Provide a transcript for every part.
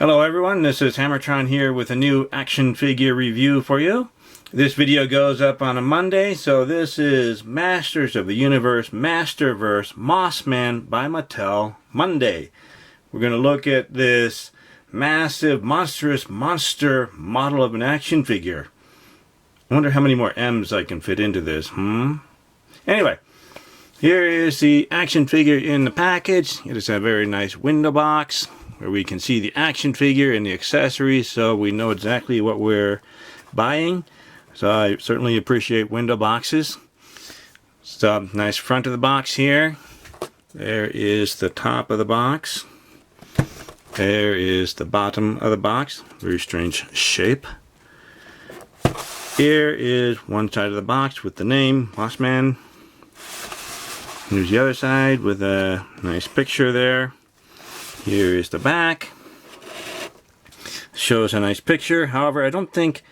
Hello everyone, this is Hammertron here with a new action figure review for you. This video goes up on a Monday, so this is Masters of the Universe Masterverse Mossman by Mattel Monday. We're going to look at this massive, monstrous monster model of an action figure. I wonder how many more M's I can fit into this, Anyway, here is the action figure in the package. It is a very nice window box where we can see the action figure and the accessories, so we know exactly what we're buying. So I certainly appreciate window boxes. So nice front of the box here. There is the top of the box. There is the bottom of the box. Very strange shape. Here is one side of the box with the name, Mossman. Here's the other side with a nice picture there. Here is the back. Shows a nice picture. However, I don't think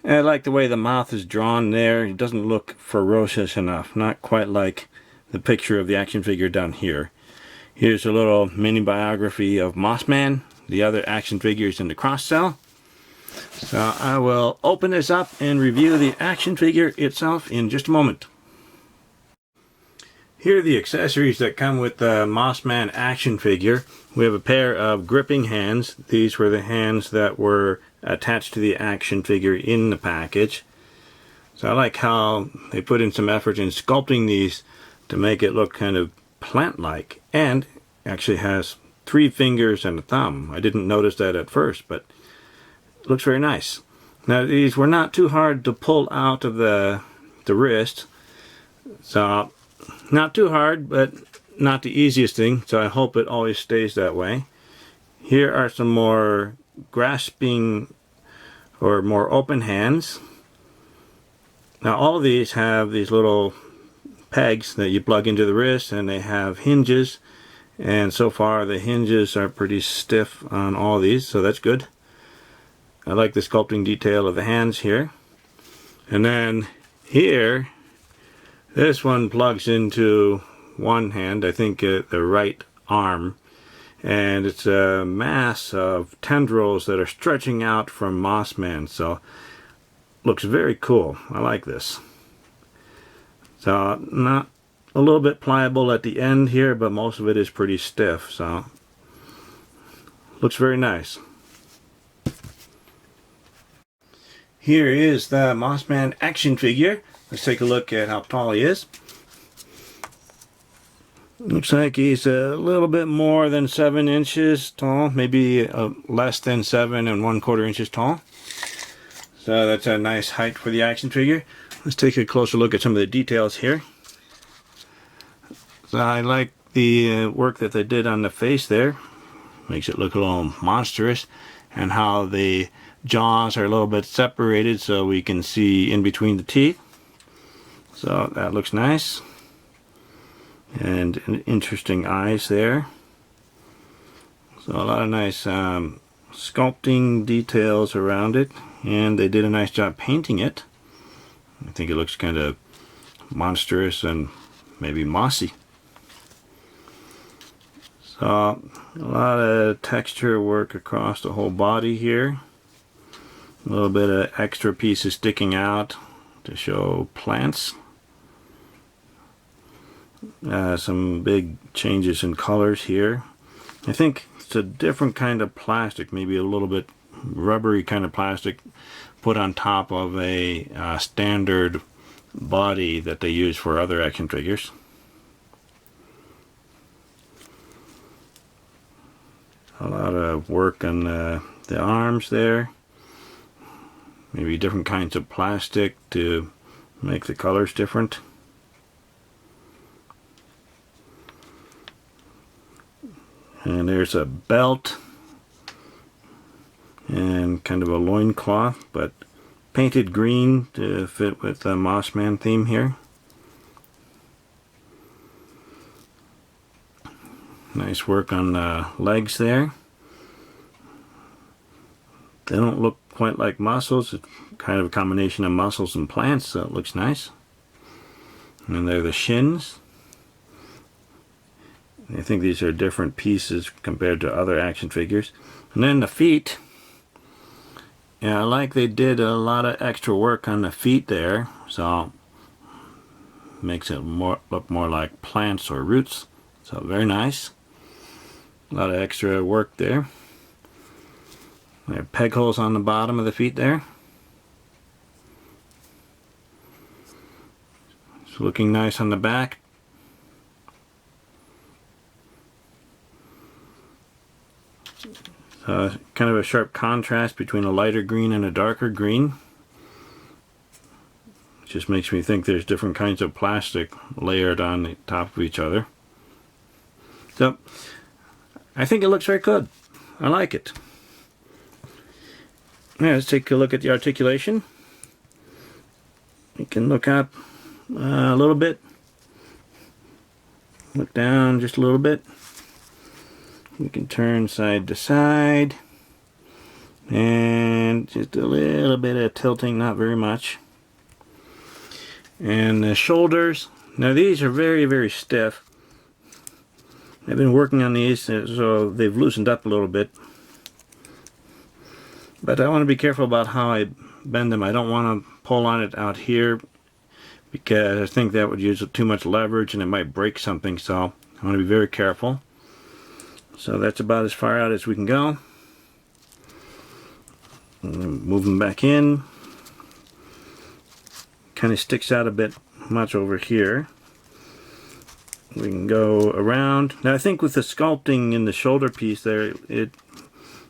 I like the way the mouth is drawn there. It doesn't look ferocious enough. Not quite like the picture of the action figure down here. Here's a little mini biography of Mossman, the other action figures in the cross cell. So I will open this up and review the action figure itself in just a moment. Here are the accessories that come with the Mossman action figure. We have a pair of gripping hands. These were the hands that were attached to the action figure in the package. So I like how they put in some effort in sculpting these to make it look kind of plant-like. And actually has 3 fingers and a thumb. I didn't notice that at first, but it looks very nice. Now these were not too hard to pull out of the wrist. So not too hard, but not the easiest thing, so I hope it always stays that way. Here are some more grasping or more open hands. Now all of these have these little pegs that you plug into the wrist, and they have hinges, and so far the hinges are pretty stiff on all these, so that's good. I like the sculpting detail of the hands here. And then here, this one plugs into one hand, I think the right arm, and it's a mass of tendrils that are stretching out from Mossman, so looks very cool. I like this. So not a little bit pliable at the end here, but most of it is pretty stiff, so looks very nice. Here is the Mossman action figure. Let's take a look at how tall he is. Looks like he's a little bit more than 7 inches tall, maybe less than 7 1/4 inches tall. So that's a nice height for the action figure. Let's take a closer look at some of the details here. So I like the work that they did on the face there. Makes it look a little monstrous, and how the jaws are a little bit separated so we can see in between the teeth. So that looks nice. And interesting eyes there. So a lot of nice sculpting details around it, and they did a nice job painting it. I think it looks kind of monstrous and maybe mossy. So a lot of texture work across the whole body here. A little bit of extra pieces sticking out to show plants. Some big changes in colors here. I think it's a different kind of plastic, maybe a little bit rubbery kind of plastic put on top of a standard body that they use for other action figures. A lot of work on the arms there. Maybe different kinds of plastic to make the colors different. And there's a belt and kind of a loincloth, but painted green to fit with the Mossman theme here. Nice work on the legs there. They don't look quite like muscles. It's kind of a combination of muscles and plants, so it looks nice. And there are the shins. I think these are different pieces compared to other action figures. And then the feet, yeah, I like they did a lot of extra work on the feet there, so makes it look more like plants or roots. So very nice. A lot of extra work there. There are peg holes on the bottom of the feet there. It's looking nice on the back. So kind of a sharp contrast between a lighter green and a darker green. Just makes me think there's different kinds of plastic layered on the top of each other. So I think it looks very good. I like it. Now let's take a look at the articulation. You can look up a little bit, look down just a little bit. We can turn side to side, and just a little bit of tilting, not very much. And the shoulders, now these are very, very stiff. I've been working on these, so they've loosened up a little bit. But I want to be careful about how I bend them. I don't want to pull on it out here, because I think that would use too much leverage and it might break something, so I want to be very careful. So that's about as far out as we can go. Move them back in. Kind of sticks out a bit much over here. We can go around. Now I think with the sculpting in the shoulder piece there, it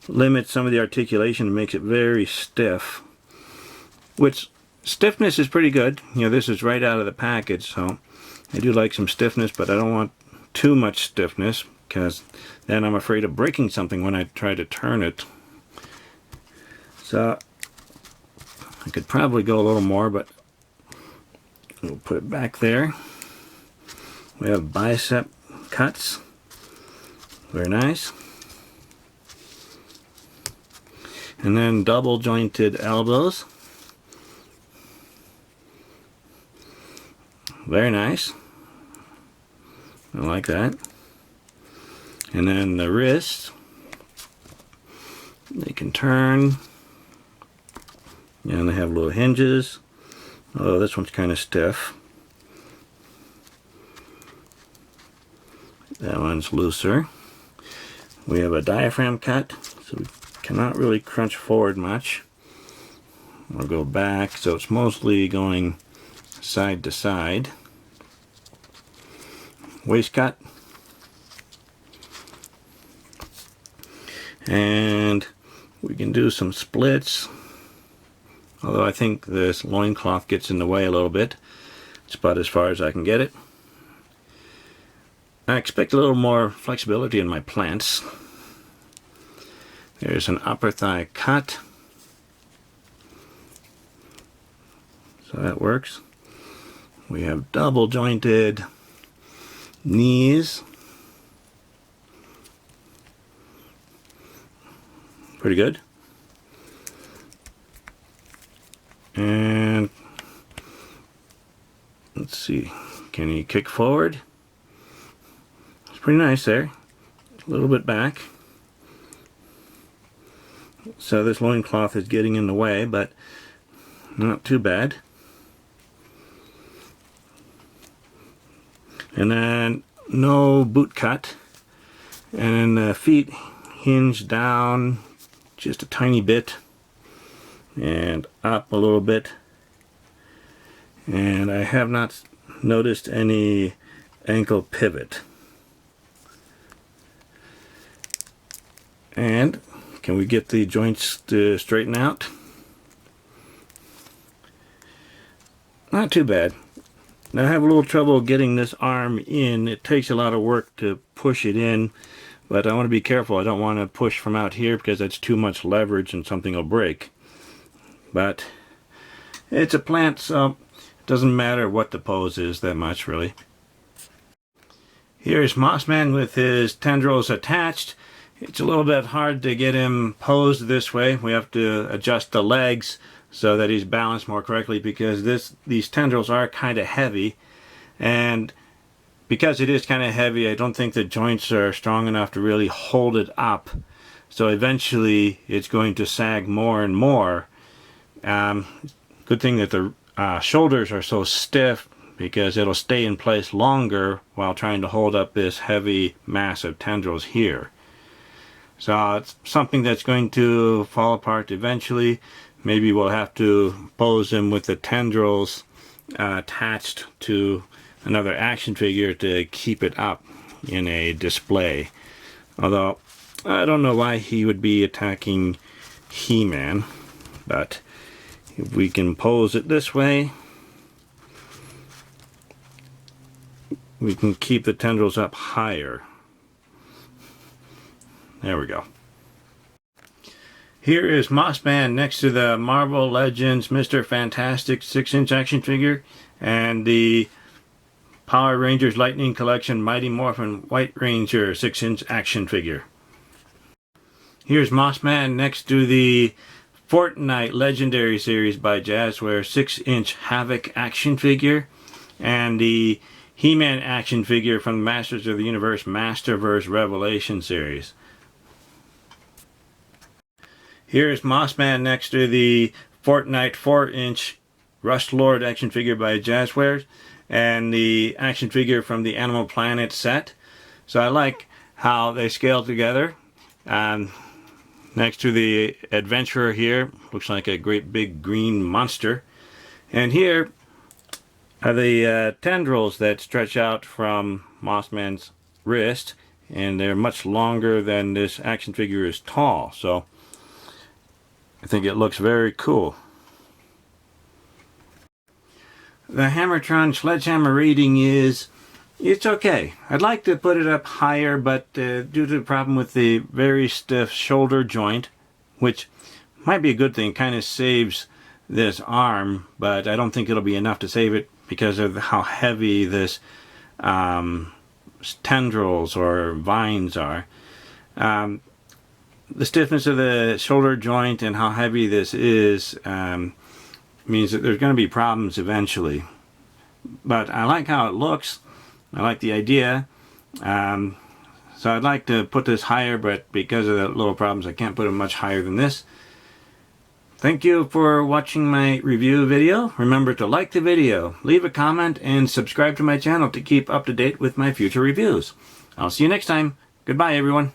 limits some of the articulation and makes it very stiff. Which, stiffness is pretty good. You know, this is right out of the package, so I do like some stiffness, but I don't want too much stiffness, because then I'm afraid of breaking something when I try to turn it. So I could probably go a little more, but we'll put it back there. We have bicep cuts. Very nice. And then double jointed elbows. Very nice. I like that. And then the wrists, they can turn, and they have little hinges. Oh, this one's kind of stiff. That one's looser. We have a diaphragm cut, so we cannot really crunch forward much. We'll go back, so it's mostly going side to side. Waist cut. And we can do some splits, although I think this loincloth gets in the way a little bit. It's about as far as I can get it. I expect a little more flexibility in my plants. There's an upper thigh cut, so that works. We have double jointed knees. Pretty good. And let's see, can you kick forward? It's pretty nice there. A little bit back. So this loincloth is getting in the way, but not too bad. And then no boot cut. And the feet hinge down just a tiny bit and up a little bit, and I have not noticed any ankle pivot. And can we get the joints to straighten out? Not too bad. Now I have a little trouble getting this arm in. It takes a lot of work to push it in, but I want to be careful. I don't want to push from out here because that's too much leverage and something will break. But it's a plant, so it doesn't matter what the pose is that much, really. Here's Mossman with his tendrils attached. It's a little bit hard to get him posed this way. We have to adjust the legs so that he's balanced more correctly, because these tendrils are kind of heavy, and because it is kind of heavy, I don't think the joints are strong enough to really hold it up. So eventually it's going to sag more and more. Good thing that the shoulders are so stiff, because it'll stay in place longer while trying to hold up this heavy mass of tendrils here. So it's something that's going to fall apart eventually. Maybe we'll have to pose him with the tendrils attached to another action figure to keep it up in a display. Although I don't know why he would be attacking He-Man, but if we can pose it this way, we can keep the tendrils up higher. There we go. Here is Mossman next to the Marvel Legends Mr. Fantastic 6-inch action figure and the Power Rangers Lightning Collection Mighty Morphin White Ranger 6-inch action figure. Here's Mossman next to the Fortnite Legendary Series by Jazzware 6-inch Havoc action figure and the He-Man action figure from the Masters of the Universe Masterverse Revelation series. Here's Mossman next to the Fortnite 4-inch Rust Lord action figure by Jazzware and the action figure from the Animal Planet set. So I like how they scale together. Next to the Adventurer here, looks like a great big green monster. And here are the tendrils that stretch out from Mossman's wrist, and they're much longer than this action figure is tall. So I think it looks very cool. The Hammertron Sledgehammer rating is, it's okay. I'd like to put it up higher, but due to the problem with the very stiff shoulder joint, which might be a good thing, kind of saves this arm, but I don't think it'll be enough to save it because of how heavy this tendrils or vines are. The stiffness of the shoulder joint and how heavy this is means that there's going to be problems eventually. But I like how it looks. I like the idea. So I'd like to put this higher, but because of the little problems I can't put it much higher than this. Thank you for watching my review video. Remember to like the video, leave a comment, and subscribe to my channel to keep up to date with my future reviews. I'll see you next time. Goodbye, everyone.